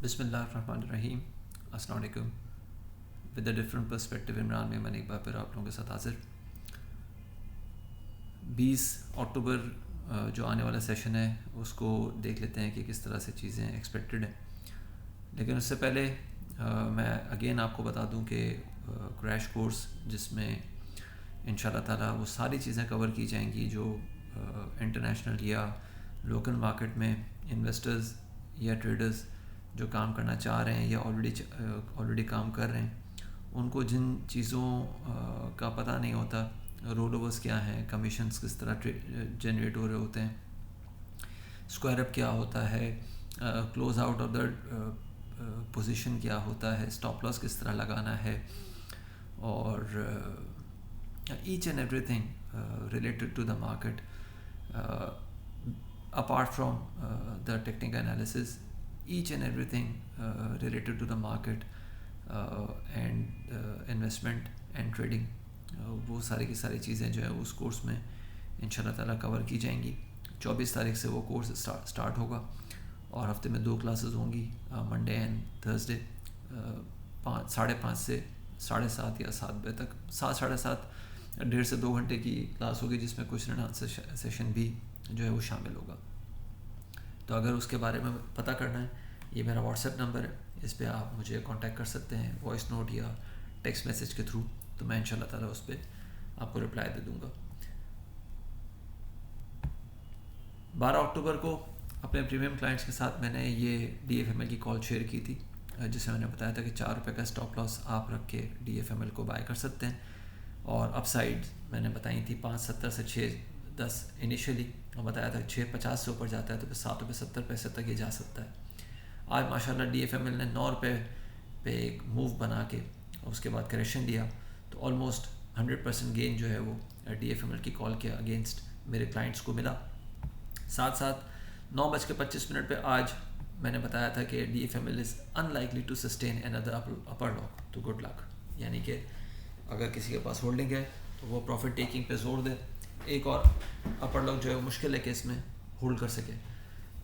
بسم اللہ الرحمن الرحیم. السلام علیکم. With a different perspective Imran میں نے ایک بار پھر آپ لوگوں کے ساتھ حاضر. 20 اکتوبر جو آنے والا سیشن ہے اس کو دیکھ لیتے ہیں کہ کس طرح سے چیزیں ایکسپیکٹڈ ہیں. لیکن اس سے پہلے میں اگین آپ کو بتا دوں کہ کریش کورس جس میں ان شاء اللہ تعالیٰ وہ ساری چیزیں کور کی جائیں گی جو انٹرنیشنل یا لوکل مارکیٹ میں انویسٹرز یا ٹریڈرز جو کام کرنا چاہ رہے ہیں یا آلریڈی کام کر رہے ہیں ان کو جن چیزوں کا پتہ نہیں ہوتا، رول اوورز کیا ہیں، کمیشنز کس طرح جنریٹ ہو رہے ہوتے ہیں، اسکوائر اپ کیا ہوتا ہے، close out of the position کیا ہوتا ہے، اسٹاپ لاس کس طرح لگانا ہے، اور each and everything related to the market apart from the technical analysis, each and everything related to the market and investment and trading, وہ ساری کی ساری چیزیں جو ہے اس کورس میں انشاءاللہ تعالیٰ کور کی جائیں گی. 24 تاریخ سے وہ کورس اسٹارٹ ہوگا اور ہفتے میں 2 کلاسز ہوں گی، منڈے اینڈ تھرسڈے، 5:30 سے 7:30 یا 7 بجے تک. 7:30 1.5 سے 2 گھنٹے کی کلاس ہوگی جس میں کوشچن اینڈ آنسر سیشن بھی جو ہے وہ شامل ہوگا. تو اگر اس کے بارے میں پتہ کرنا ہے، یہ میرا واٹس ایپ نمبر ہے، اس پہ آپ مجھے کانٹیکٹ کر سکتے ہیں وائس نوٹ یا ٹیکسٹ میسیج کے تھرو. تو میں انشاءاللہ تعالیٰ اس پہ آپ کو رپلائی دے دوں گا. 12 اکتوبر کو اپنے پریمیم کلائنٹس کے ساتھ میں نے یہ DFML کی کال شیئر کی تھی، جس میں نے بتایا تھا کہ 4 روپے کا اسٹاپ لاس آپ رکھ کے DFML کو بائی کر سکتے ہیں، اور اپ سائڈ میں نے بتائی تھی 5.70 سے 6.10 انیشلی، اور بتایا تھا 6.50 سے اوپر جاتا ہے تو پھر 7.70 تک یہ جا سکتا ہے. آج ماشاءاللہ DFML نے 9 روپے پہ ایک موو بنا کے اس کے بعد کریکشن دیا، تو آلموسٹ 100% گین جو ہے وہ DFML کی کال کے اگینسٹ میرے کلائنٹس کو ملا. ساتھ 9:25 پہ آج میں نے بتایا تھا کہ DFML is unlikely to sustain another upper lock to good luck، یعنی کہ اگر کسی کے پاس ہولڈنگ ہے تو وہ پروفٹ ٹیکنگ پہ زور دے، ایک اور اپر لاک جو ہے وہ مشکل ہے کہ اس میں ہولڈ کر سکے.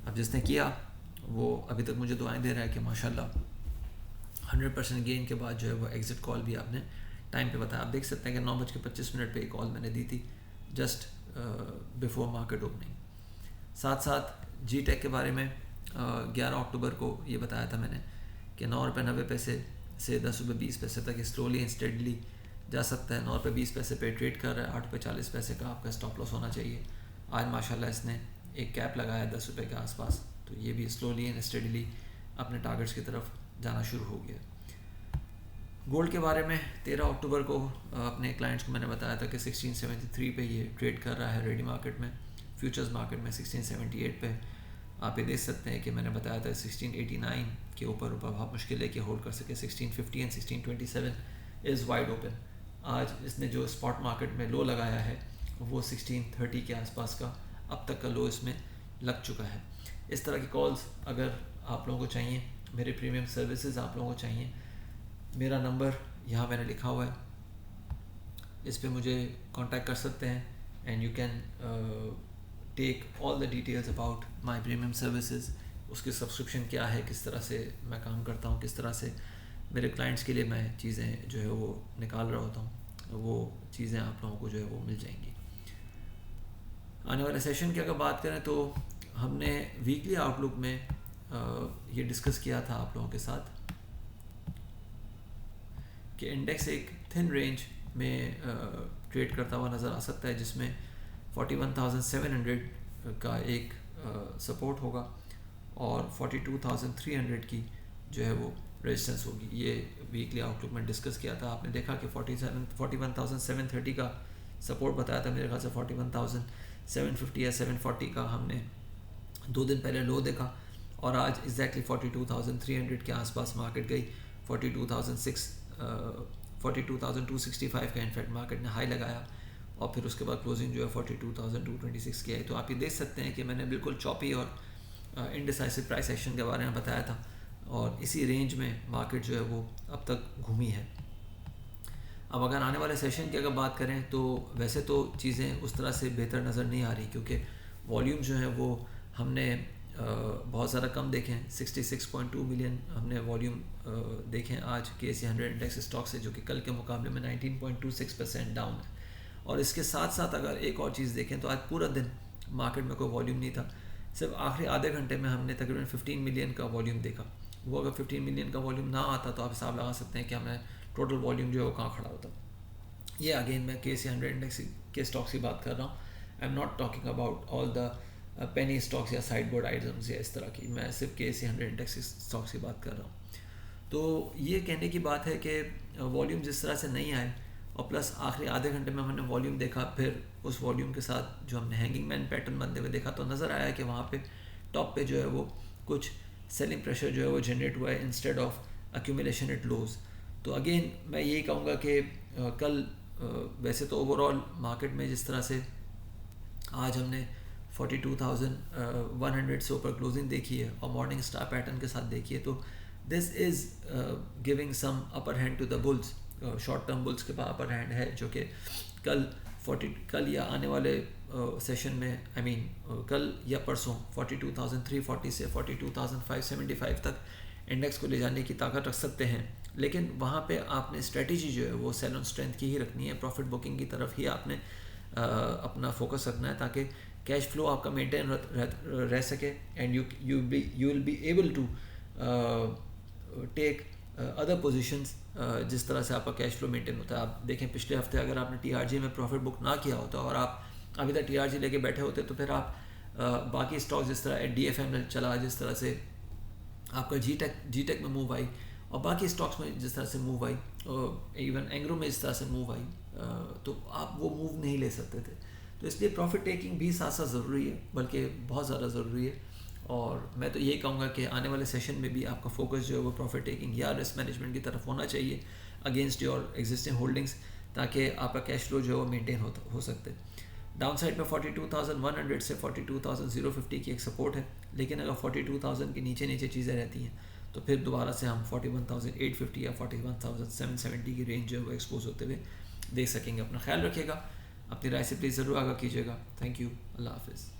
اب جس نے کیا وہ ابھی تک مجھے دعائیں دے رہا ہے کہ ماشاءاللہ 100% گین کے بعد جو ہے وہ ایگزٹ کال بھی آپ نے ٹائم پہ بتایا. آپ دیکھ سکتے ہیں کہ 9:25 پہ ایک کال میں نے دی تھی جسٹ بیفور مارکیٹ اوپننگ. ساتھ جی ٹیک کے بارے میں 11 اکتوبر کو یہ بتایا تھا میں نے کہ 9.90 سے 10.20 تک سلولی اینڈ اسٹیڈلی جا سکتا ہے. 9.20 پہ ٹریڈ کر رہا ہے، 8.40 کا آپ کا اسٹاپ لاس ہونا چاہیے. آج ماشاءاللہ اس نے ایک کیپ لگایا 10 روپے کے آس پاس، تو یہ بھی سلولی اینڈ اسٹیڈلی اپنے ٹارگٹس کی طرف جانا شروع ہو گیا. گولڈ کے بارے میں 13 اکتوبر کو اپنے کلائنٹس کو میں نے بتایا تھا کہ 1673 پہ یہ ٹریڈ کر رہا ہے ریڈی مارکیٹ میں. فیوچرز مارکیٹ میں 1678 پہ آپ یہ دیکھ سکتے ہیں کہ میں نے بتایا تھا 1689 کے اوپر بہت مشکل ہے کہ ہولڈ کر سکے. 1650 اینڈ 1627 از وائڈ اوپن. آج اس نے جو اسپاٹ مارکیٹ میں لو لگایا ہے وہ 1630 کے آس پاس کا اب تک کا لو اس میں لگ چکا ہے. اس طرح کی کالز اگر آپ لوگوں کو چاہیے، میرے پریمیم سروسز آپ لوگوں کو چاہیے، میرا نمبر یہاں میں نے لکھا ہوا ہے، اس پہ مجھے کانٹیکٹ کر سکتے ہیں. And you can take all the details about my premium services. اس کی سبسکرپشن کیا ہے، کس طرح سے میں کام کرتا ہوں، کس طرح سے میرے کلائنٹس کے لیے میں چیزیں جو ہے وہ نکال رہا ہوتا ہوں، وہ چیزیں آپ لوگوں کو جو ہے وہ مل جائیں گی. آنے والے سیشن کی اگر بات کریں تو ہم نے ویکلی آؤٹ لک میں یہ ڈسکس کیا تھا آپ لوگوں کے ساتھ کہ انڈیکس ایک تھن رینج میں ٹریڈ کرتا ہوا نظر آ سکتا ہے، جس میں 41,700 کا ایک سپورٹ ہوگا اور 42,300 کی جو ہے وہ ریزسٹنس ہوگی. یہ ویکلی آؤٹ لک میں ڈسکس کیا تھا. آپ نے دیکھا کہ 41,730 کا سپورٹ بتایا تھا، میرے خیال سے 41,750 یا 740 کا ہم نے 2 دن پہلے لو دیکھا، اور آج ایگزیکٹلی 42,300 کے آس پاس مارکیٹ گئی. 42,265 کا انفیکٹ مارکیٹ نے ہائی لگایا، اور پھر اس کے بعد کلوزنگ جو ہے 42,226 کی آئی. تو آپ یہ دیکھ سکتے ہیں کہ میں نے بالکل چوپی اور انڈیسائسو پرائس ایکشن کے بارے میں بتایا تھا، اور اسی رینج میں مارکیٹ جو ہے وہ اب تک گھومی ہے. اب اگر آنے والے سیشن کی اگر بات کریں تو ویسے تو چیزیں اس طرح سے بہتر نظر نہیں آ رہی، کیونکہ والیوم جو ہے وہ ہم نے بہت زیادہ کم دیکھیں. 66.2 ملین ہم نے والیوم دیکھیں آج KSE 100 انڈیکس اسٹاک سے, جو کہ کل کے مقابلے میں 19.26% ڈاؤن ہے. اور اس کے ساتھ ساتھ اگر ایک اور چیز دیکھیں تو آج پورا دن مارکیٹ میں کوئی والیوم نہیں تھا, صرف آخری آدھے گھنٹے میں ہم نے تقریباً 15 ملین کا والیوم دیکھا. وہ اگر 15 ملین کا والیوم نہ آتا تو آپ حساب لگا سکتے ہیں کہ ہمیں ٹوٹل والیوم جو ہے وہ کہاں کھڑا ہوتا. یہ اگین میں KSE 100 انڈیکس کے اسٹاکس کی بات کر رہا ہوں. I am not talking about all the penny stocks یا سائڈ بورڈ آئٹمس یا اس طرح کی, میں صرف KSE 100 انڈیکس اسٹاکس کی بات کر رہا ہوں. تو یہ کہنے کی بات ہے کہ والیوم جس طرح سے نہیں آئے, اور پلس آخری آدھے گھنٹے میں ہم نے والیوم دیکھا, پھر اس والیوم کے ساتھ جو ہم نے ہینگنگ مین پیٹرن بنتے ہوئے دیکھا, تو نظر آیا کہ وہاں پہ ٹاپ پہ جو ہے وہ کچھ سیلنگ پریشر جو ہے وہ جنریٹ ہوا ہے instead of accumulation at loss. تو اگین میں یہی کہوں گا کہ کل ویسے تو اوور آل مارکیٹ میں جس طرح سے آج ہم نے 42,100 سے اوپر کلوزنگ دیکھی ہے اور مارننگ اسٹار پیٹرن کے ساتھ دیکھی ہے, تو this is giving some upper hand to the bulls. Short term bulls کے پاس اپر ہینڈ ہے, جو کہ کل یا آنے والے سیشن میں کل یا پرسوں 42,340 سے 42,575 تک انڈیکس کو لے جانے کی طاقت رکھ سکتے ہیں. لیکن وہاں پہ آپ نے اسٹریٹجی جو ہے وہ سیل آن اسٹرینتھ کی ہی رکھنی ہے, پروفٹ بکنگ کی طرف ہی آپ نے اپنا فوکس رکھنا ہے, تاکہ کیش فلو آپ کا مینٹین رہ سکے, and you will be able to take other positions جس طرح سے آپ کا کیش فلو مینٹین ہوتا ہے. آپ دیکھیں پچھلے ہفتے اگر آپ نے TRG میں پروفٹ بک نہ کیا ہوتا اور آپ ابھی تک TRG لے کے بیٹھے ہوتے, تو پھر آپ باقی اسٹاک جس طرح DFML چلا, جس طرح سے آپ کا جی ٹیک میں موو آئی, اور باقی اسٹاکس میں جس طرح سے موو آئی, ایون اینگرو میں جس طرح سے موو آئی, تو آپ وہ موو نہیں لے سکتے تھے. تو اس لیے پروفٹ ٹیکنگ بھی ساتھ ساتھ ضروری ہے, بلکہ بہت زیادہ ضروری ہے. اور میں تو یہی کہوں گا کہ آنے والے سیشن میں بھی آپ کا فوکس جو ہے وہ پروفٹ ٹیکنگ یا رسک مینجمنٹ کی طرف ہونا چاہیے اگینسٹ یور ایگزسٹنگ ہولڈنگس, تاکہ آپ کا کیش فلو جو ہے وہ مینٹین ہو سکتے. ڈاؤن سائڈ میں 42,100 سے 42,050 کی ایک سپورٹ ہے, لیکن اگر 42,000 کے نیچے چیزیں رہتی ہیں تو پھر دوبارہ سے ہم 41,850 یا 41,770 کی رینج جو ہے وہ ایکسپوز ہوتے ہوئے دیکھ سکیں گے. اپنا خیال رکھیے گا, اپنی رائے سے پلیز ضرور آگاہ کیجیے گا. تھینک یو, اللہ حافظ.